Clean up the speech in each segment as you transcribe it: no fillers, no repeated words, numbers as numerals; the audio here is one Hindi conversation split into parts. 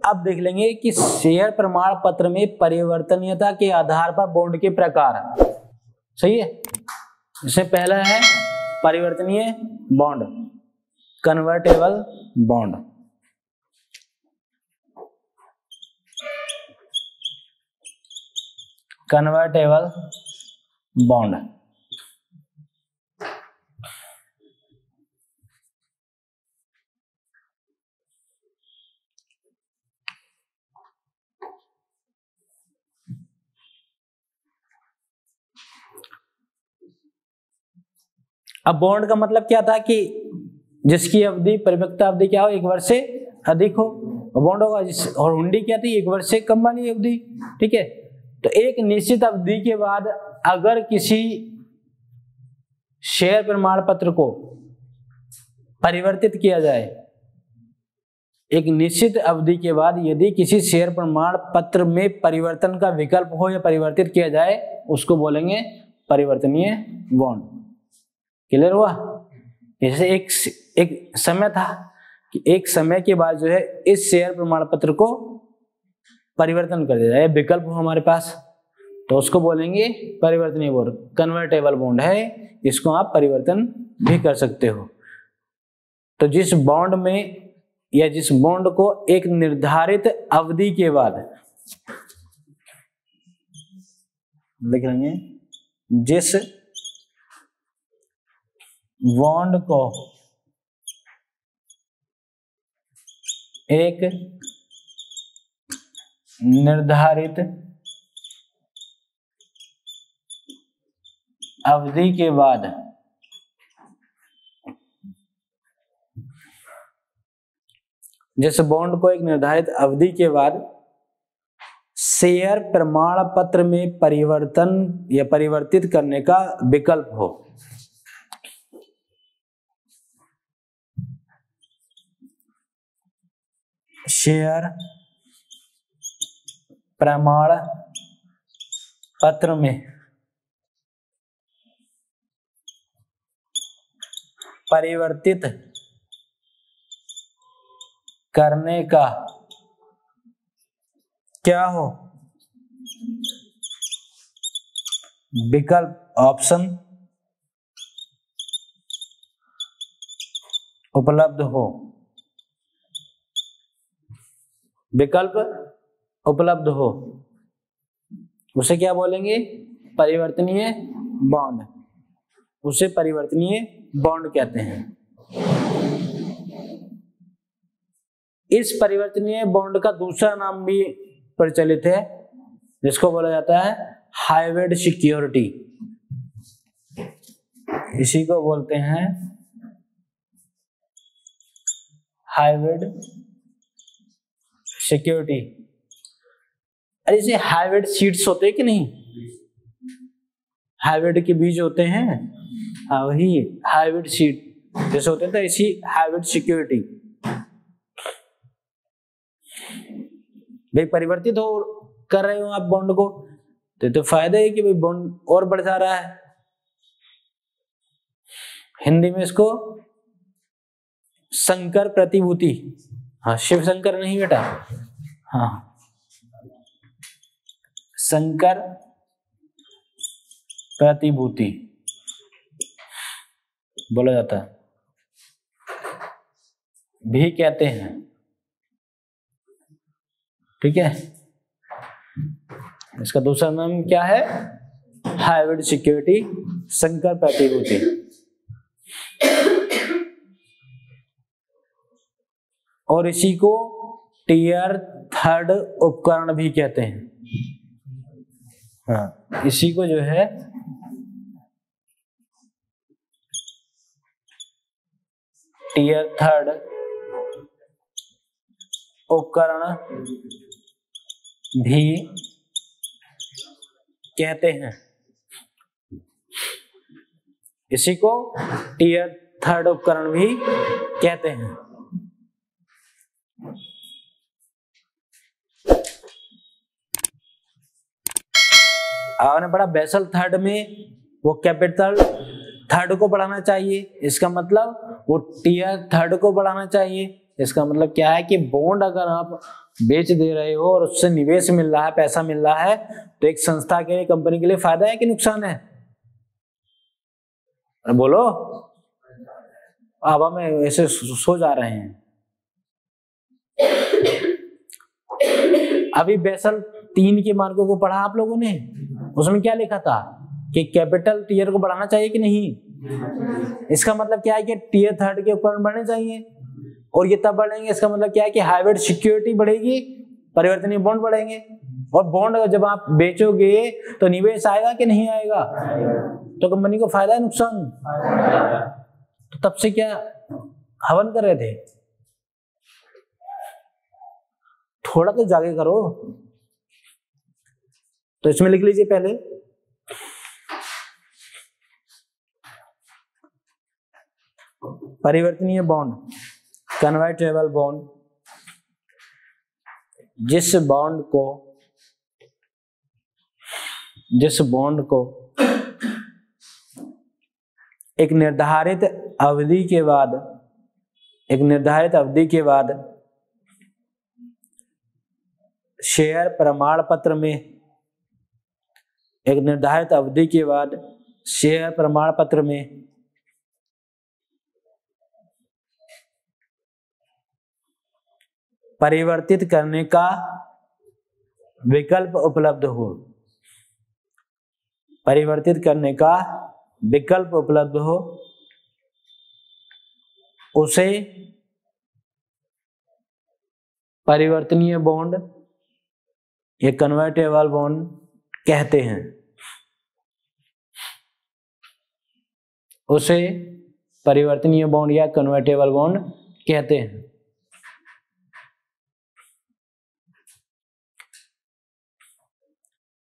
अब देख लेंगे कि शेयर प्रमाण पत्र में परिवर्तनीयता के आधार पर बॉन्ड के प्रकार। सही है। इससे पहला है परिवर्तनीय bond, convertible bond. Convertible bond अब बॉन्ड का मतलब क्या था कि जिसकी अवधि परिपक्वता अवधि क्या हो, 1 वर्ष से अधिक हो, बॉन्ड होगा। और हुंडी क्या थी, 1 वर्ष से कम वाली अवधि। ठीक है। तो एक निश्चित अवधि के बाद अगर किसी शेयर प्रमाण पत्र को परिवर्तित किया जाए, एक निश्चित अवधि के बाद यदि किसी शेयर प्रमाण पत्र में परिवर्तन का विकल्प हो या परिवर्तित किया जाए, उसको बोलेंगे परिवर्तनीय बॉन्ड। क्लियर हुआ। जैसे एक समय था कि एक समय के बाद जो है इस शेयर प्रमाण पत्र को परिवर्तन कर दिया जाए, विकल्प हो हमारे पास, तो उसको बोलेंगे परिवर्तनीय बॉन्ड। कन्वर्टेबल बॉन्ड है, इसको आप परिवर्तन भी कर सकते हो। तो जिस बॉन्ड में या जिस बॉन्ड को एक निर्धारित अवधि के बाद, लिख लेंगे, जिस बॉन्ड को एक निर्धारित अवधि के बाद जिस बॉन्ड को एक निर्धारित अवधि के बाद शेयर प्रमाण पत्र में परिवर्तन या परिवर्तित करने का विकल्प हो, शेयर प्रमाण पत्र में परिवर्तित करने का क्या हो, विकल्प, ऑप्शन उपलब्ध हो, विकल्प उपलब्ध हो, उसे क्या बोलेंगे, परिवर्तनीय बॉन्ड। उसे परिवर्तनीय बॉन्ड कहते हैं। इस परिवर्तनीय बॉन्ड का दूसरा नाम भी प्रचलित है, जिसको बोला जाता है हाइब्रिड सिक्योरिटी। इसी को बोलते हैं हाइब्रिड सिक्योरिटी। अरे इसे हाइब्रिड सीड्स होते हैं कि नहीं, हाइब्रिड के बीज होते हैं, हाँ वही हाइब्रिड सीड जैसे होते हैं, तो इसी हाइब्रिड सिक्योरिटी। भाई परिवर्तित हो कर रहे हो आप बॉन्ड को, तो फायदा है कि भाई बॉन्ड और बढ़ जा रहा है। हिंदी में इसको संकर प्रतिभूति, हाँ शिव शंकर नहीं बेटा, हाँ संकर प्रतिभूति बोला जाता है, भी कहते हैं। ठीक है। इसका दूसरा नाम क्या है, हाइब्रिड सिक्योरिटी, संकर प्रतिभूति। और इसी को टियर 3 उपकरण भी कहते हैं। हाँ इसी को जो है टियर 3 उपकरण भी कहते हैं। इसी को टियर 3 उपकरण भी कहते हैं। आपने पढ़ा बेसल 3 में वो कैपिटल 3 को बढ़ाना चाहिए, इसका मतलब वो टियर 3 को बढ़ाना चाहिए। इसका मतलब क्या है कि बॉन्ड अगर आप बेच दे रहे हो और उससे निवेश मिल रहा है, पैसा मिल रहा है, तो एक संस्था के लिए, कंपनी के लिए फायदा है कि नुकसान है? बोलो, हवा में ऐसे सो जा रहे हैं। अभी बेसल 3 के मार्कों को पढ़ा आप लोगों ने, उसमें क्या लिखा था कि कैपिटल टीयर को बढ़ाना चाहिए कि नहीं? इसका मतलब क्या है कि टीयर 3 के उपकरण बढ़ने चाहिए, और ये तब बढ़ेंगे, इसका मतलब क्या है कि हाइब्रिड सिक्योरिटी बढ़ेगी, परिवर्तनीय बॉन्ड बढ़ेंगे। और बॉन्ड जब आप बेचोगे तो निवेश आएगा कि नहीं आएगा? तो कंपनी को फायदा है नुकसान? तो तब से क्या हवन कर रहे थे? थोड़ा तो जागे करो। तो इसमें लिख लीजिए पहले, परिवर्तनीय बॉन्ड, कन्वर्टेबल बॉन्ड, जिस बॉन्ड को एक निर्धारित अवधि के बाद शेयर प्रमाण पत्र में परिवर्तित करने का विकल्प उपलब्ध हो, उसे परिवर्तनीय बॉन्ड या कन्वर्टेबल बॉन्ड कहते हैं। उसे परिवर्तनीय बॉन्ड या कन्वर्टेबल बॉन्ड कहते हैं।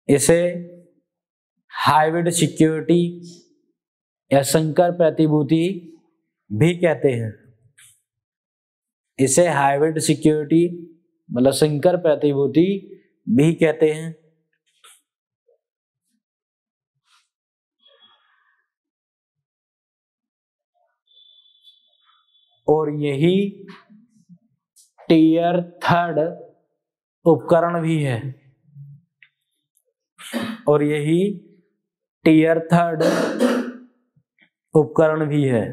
इसे हाइब्रिड सिक्योरिटी या संकर प्रतिभूति भी कहते हैं। इसे हाइब्रिड सिक्योरिटी मतलब संकर प्रतिभूति भी कहते हैं। और यही टीयर 3 उपकरण भी है।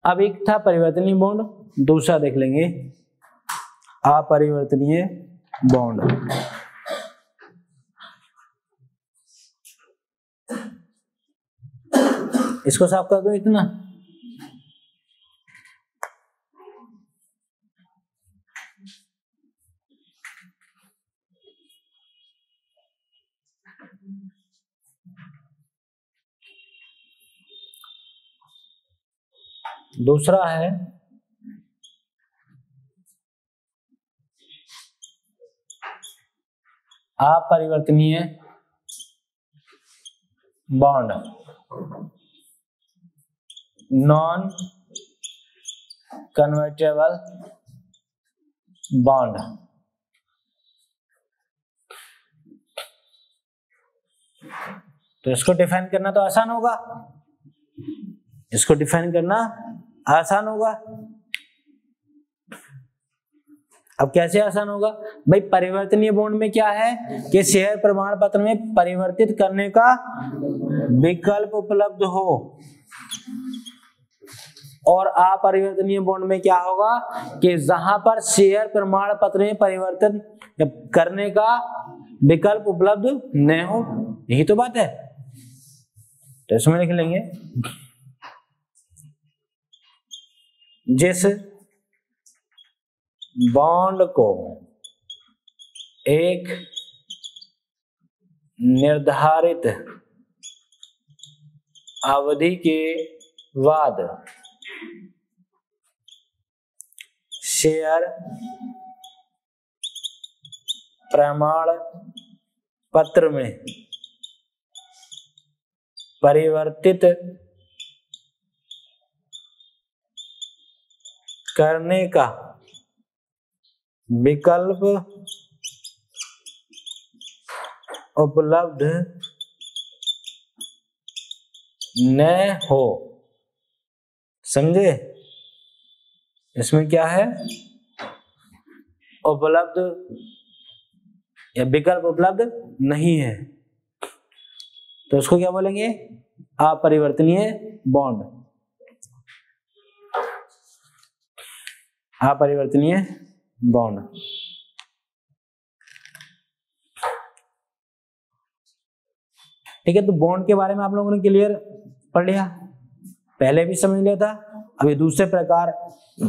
अब एक था परिवर्तनीय बॉन्ड, दूसरा देख लेंगे अपरिवर्तनीय बॉन्ड। इसको साफ कर दो इतना। दूसरा है अपरिवर्तनीय बॉन्ड, नॉन कन्वर्टेबल बॉन्ड। तो इसको डिफाइन करना तो आसान होगा, अब कैसे आसान होगा भाई? परिवर्तनीय बॉन्ड में क्या है कि शेयर प्रमाण पत्र में परिवर्तित करने का विकल्प उपलब्ध हो, और अपरिवर्तनीय बॉन्ड में क्या होगा कि जहां पर शेयर प्रमाण पत्र में परिवर्तन करने का विकल्प उपलब्ध न हो। यही तो बात है। तो इसमें लिख लेंगे, जिस बॉन्ड को एक निर्धारित अवधि के बाद शेयर प्रमाण पत्र में परिवर्तित करने का विकल्प उपलब्ध न हो, समझे? इसमें क्या है, उपलब्ध या विकल्प उपलब्ध नहीं है, तो उसको क्या बोलेंगे, अपरिवर्तनीय बॉन्ड, अपरिवर्तनीय बॉन्ड। ठीक है, तो बॉन्ड के बारे में आप लोगों ने क्लियर पढ़ लिया, पहले भी समझ लिया था। अभी दूसरे प्रकार,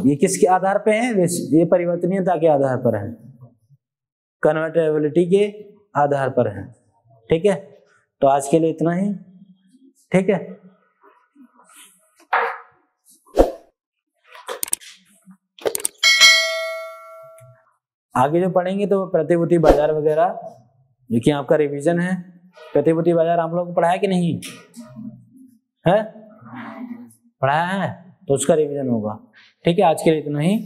ये किसके आधार पे है, ये परिवर्तनीयता के आधार पर है, कन्वर्टेबिलिटी के आधार पर है। ठीक है, तो आज के लिए इतना ही। ठीक है, आगे जो पढ़ेंगे तो प्रतिभूति बाजार वगैरह, जो कि आपका रिवीजन है। प्रतिभूति बाजार आप लोगों को पढ़ाया कि नहीं है, पढ़ाया है, तो उसका रिवीजन होगा। ठीक है, आज के लिए इतना ही।